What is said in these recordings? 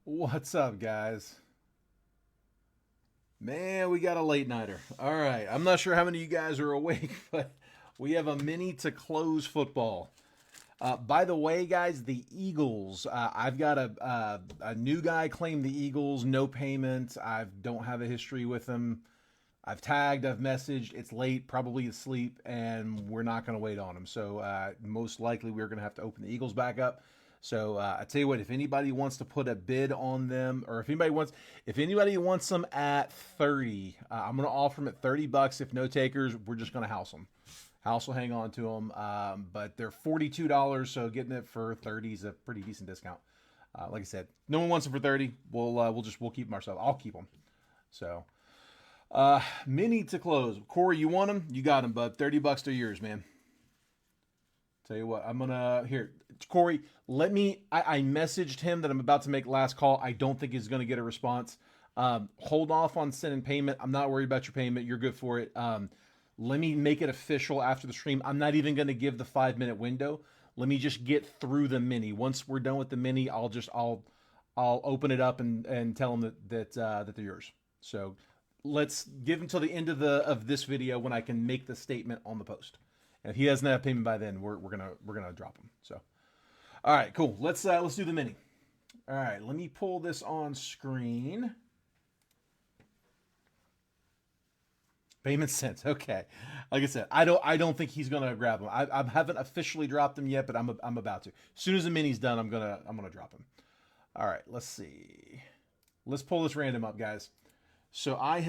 What's up, guys? Man, we got a late nighter. All right. I'm not sure how many of you guys are awake, but we have a mini to close football. By the way, guys, the Eagles. I've got a new guy claim the Eagles, no payment. I don't have a history with them. I've tagged, I've messaged. It's late, probably asleep, and we're not going to wait on him. So most likely we're going to have to open the Eagles back up. So I tell you what, if anybody wants to put a bid on them, or if anybody wants them at 30, I'm going to offer them at $30. If no takers, we're just going to house them. House will hang on to them, but they're $42, so getting it for 30 is a pretty decent discount. Like I said, no one wants them for 30. We'll keep them ourselves. I'll keep them. So mini to close. Corey, you want them? You got them, bud. $30, they're yours, man. Tell you what, I'm gonna here, Corey. Let me. I messaged him that I'm about to make last call. I don't think he's gonna get a response. Hold off on sending payment. I'm not worried about your payment. You're good for it. Let me make it official after the stream. I'm not even gonna give the 5 minute window. Let me just get through the mini. Once we're done with the mini, I'll open it up and tell them that they're yours. So let's give until the end of this video when I can make the statement on the post. And if he doesn't have payment by then, we're gonna drop him. So all right, cool. Let's do the mini. All right, let me pull this on screen. Payment sent. Okay. Like I said, I don't think he's gonna grab him. I haven't officially dropped him yet, but I'm about to. As soon as the mini's done, I'm gonna drop him. All right. Let's see. Let's pull this random up, guys. So I've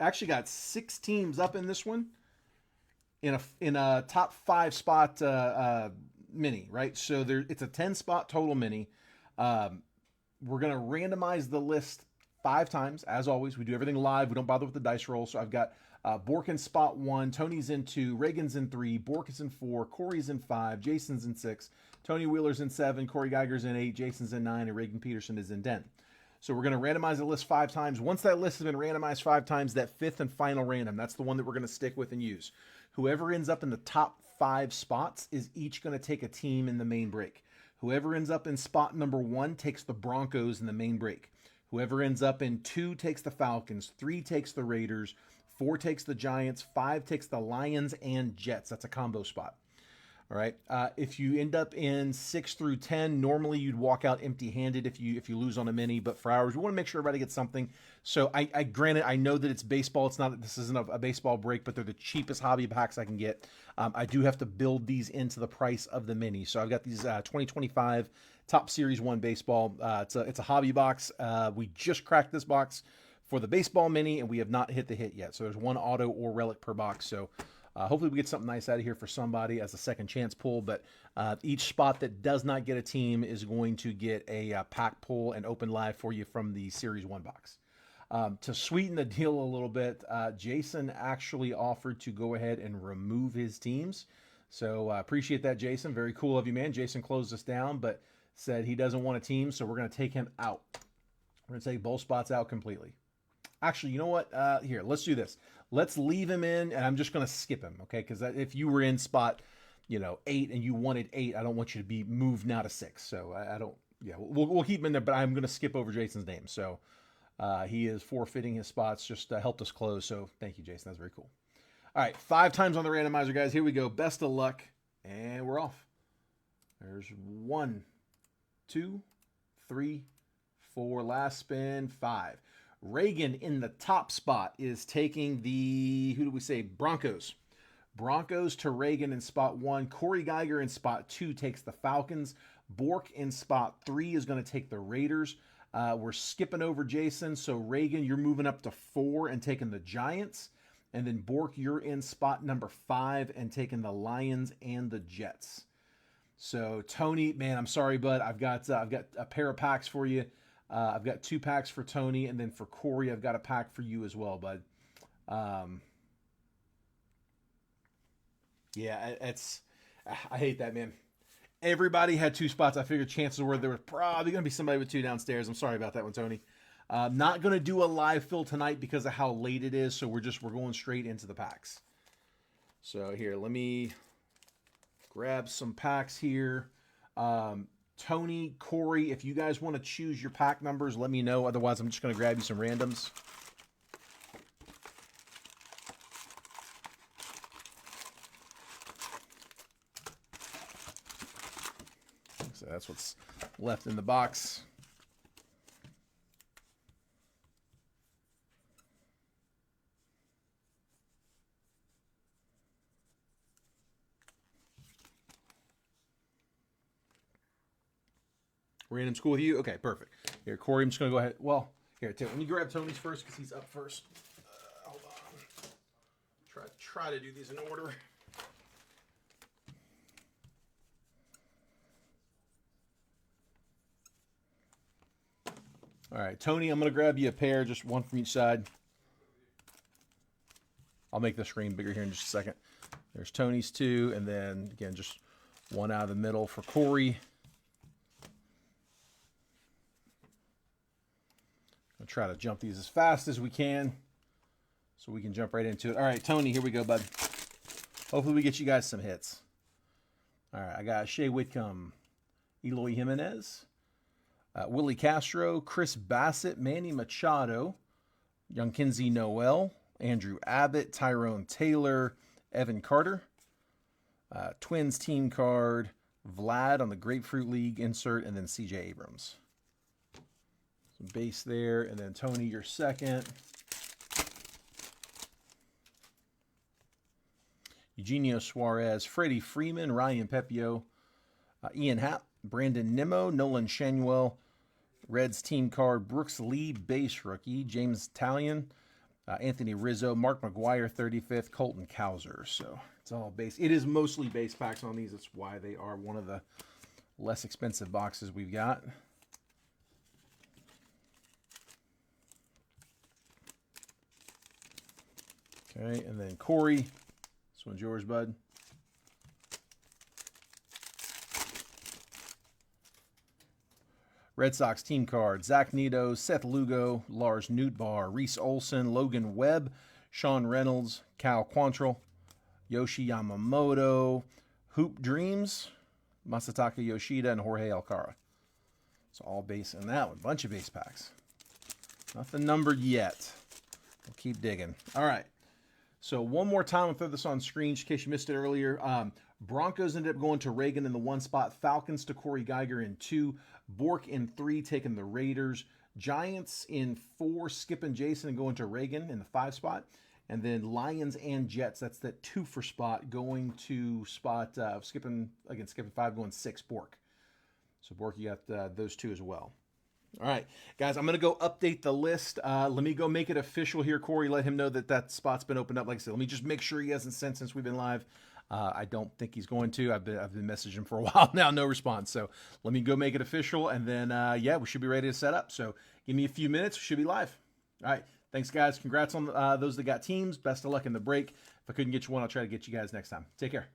actually got 6 teams up in this one in a top 5 spot mini, right? So it's a 10 spot total mini. Um, we're gonna randomize the list 5 times as always. We do everything live. We don't bother with the dice roll. So I've got Bork in spot 1, Tony's in 2, Reagan's in 3, Bork is in 4, Corey's in 5, Jason's in 6, Tony Wheeler's in 7, Corey Geiger's in 8, Jason's in 9, and Reagan Peterson is in 10. So we're going to randomize the list 5 times. Once that list has been randomized 5 times, that fifth and final random, that's the one that we're going to stick with and use. Whoever ends up in the top 5 spots is each going to take a team in the main break. Whoever ends up in spot number 1 takes the Broncos in the main break. Whoever ends up in 2 takes the Falcons, 3 takes the Raiders, 4 takes the Giants, 5 takes the Lions and Jets. That's a combo spot. All right. If you end up in 6 through 10, normally you'd walk out empty-handed if you lose on a mini. But for ours, we want to make sure everybody gets something. So I granted, I know that it's baseball. This isn't a baseball break, but they're the cheapest hobby packs I can get. I do have to build these into the price of the mini. So I've got these 2025 Top Series 1 baseball. It's a hobby box. We just cracked this box for the baseball mini, and we have not hit the hit yet. So there's 1 auto or relic per box. So hopefully we get something nice out of here for somebody as a second chance pull. But each spot that does not get a team is going to get a pack pull and open live for you from the Series 1 box. To sweeten the deal a little bit, Jason actually offered to go ahead and remove his teams. So appreciate that, Jason. Very cool of you, man. Jason closed us down, but said he doesn't want a team, so we're going to take him out. We're going to take both spots out completely. Actually, you know what? Here, let's do this. Let's leave him in, and I'm just going to skip him, okay? Because if you were in spot, 8 and you wanted 8, I don't want you to be moved now to 6. So I don't. Yeah, we'll keep him in there, but I'm going to skip over Jason's name. So he is forfeiting his spots. Just helped us close. So thank you, Jason. That's very cool. All right, 5 times on the randomizer, guys. Here we go. Best of luck, and we're off. There's 1, 2, 3, 4. Last spin, 5. Reagan in the top spot is taking the, who do we say, Broncos. Broncos to Reagan in spot 1. Corey Geiger in spot 2 takes the Falcons. Bork in spot 3 is going to take the Raiders. We're skipping over Jason. So Reagan, you're moving up to 4 and taking the Giants. And then Bork, you're in spot number 5 and taking the Lions and the Jets. So Tony, man, I'm sorry, bud. I've got a pair of packs for you. I've got 2 packs for Tony, and then for Corey, I've got a pack for you as well, bud. Yeah, I hate that, man. Everybody had 2 spots. I figured chances were there was probably going to be somebody with 2 downstairs. I'm sorry about that one, Tony. Not going to do a live fill tonight because of how late it is, so we're going straight into the packs. So here, let me grab some packs here. Tony, Corey, if you guys want to choose your pack numbers, let me know. Otherwise, I'm just going to grab you some randoms. So that's what's left in the box. Random school with you? Okay, perfect. Here, Corey, I'm just going to go ahead. Well, here, let me grab Tony's first because he's up first. Hold on. Try to do these in order. All right, Tony, I'm going to grab you a pair, just one from each side. I'll make the screen bigger here in just a second. There's Tony's two, and then, again, just one out of the middle for Corey. I'll try to jump these as fast as we can so we can jump right into it. All right, Tony, here we go, bud. Hopefully we get you guys some hits. All right, I got Shea Whitcomb, Eloy Jimenez, Willie Castro, Chris Bassett, Manny Machado, Young Kinsey Noel, Andrew Abbott, Tyrone Taylor, Evan Carter, Twins team card, Vlad on the Grapefruit League insert, and then CJ Abrams. Some base there, and then Tony, your second. Eugenio Suarez, Freddie Freeman, Ryan Pepio, Ian Happ, Brandon Nimmo, Nolan Shanuel, Reds team card, Brooks Lee, base rookie, James Talion, Anthony Rizzo, Mark McGuire, 35th, Colton Cowser. So it's all base. It is mostly base packs on these. That's why they are one of the less expensive boxes we've got. Okay, and then Corey, this one's yours, bud. Red Sox team card, Zach Neto, Seth Lugo, Lars Nootbaar, Reese Olson, Logan Webb, Sean Reynolds, Cal Quantrill, Yoshi Yamamoto, Hoop Dreams, Masataka Yoshida, and Jorge Alcara. It's all base in that one. Bunch of base packs. Nothing numbered yet. We'll keep digging. All right. So one more time, I'll throw this on screen just in case you missed it earlier. Broncos ended up going to Reagan in the 1 spot. Falcons to Corey Geiger in 2. Bork in 3, taking the Raiders. Giants in 4, skipping Jason and going to Reagan in the 5 spot. And then Lions and Jets, that's that 2 for spot, going to spot, skipping 5, going 6, Bork. So Bork, you got those 2 as well. All right, guys, I'm going to go update the list. Let me go make it official here, Corey. Let him know that that spot's been opened up. Like I said, let me just make sure he hasn't sent since we've been live. I don't think he's going to. I've been messaging him for a while now, no response. So let me go make it official, and then, yeah, we should be ready to set up. So give me a few minutes. We should be live. All right, thanks, guys. Congrats on those that got teams. Best of luck in the break. If I couldn't get you one, I'll try to get you guys next time. Take care.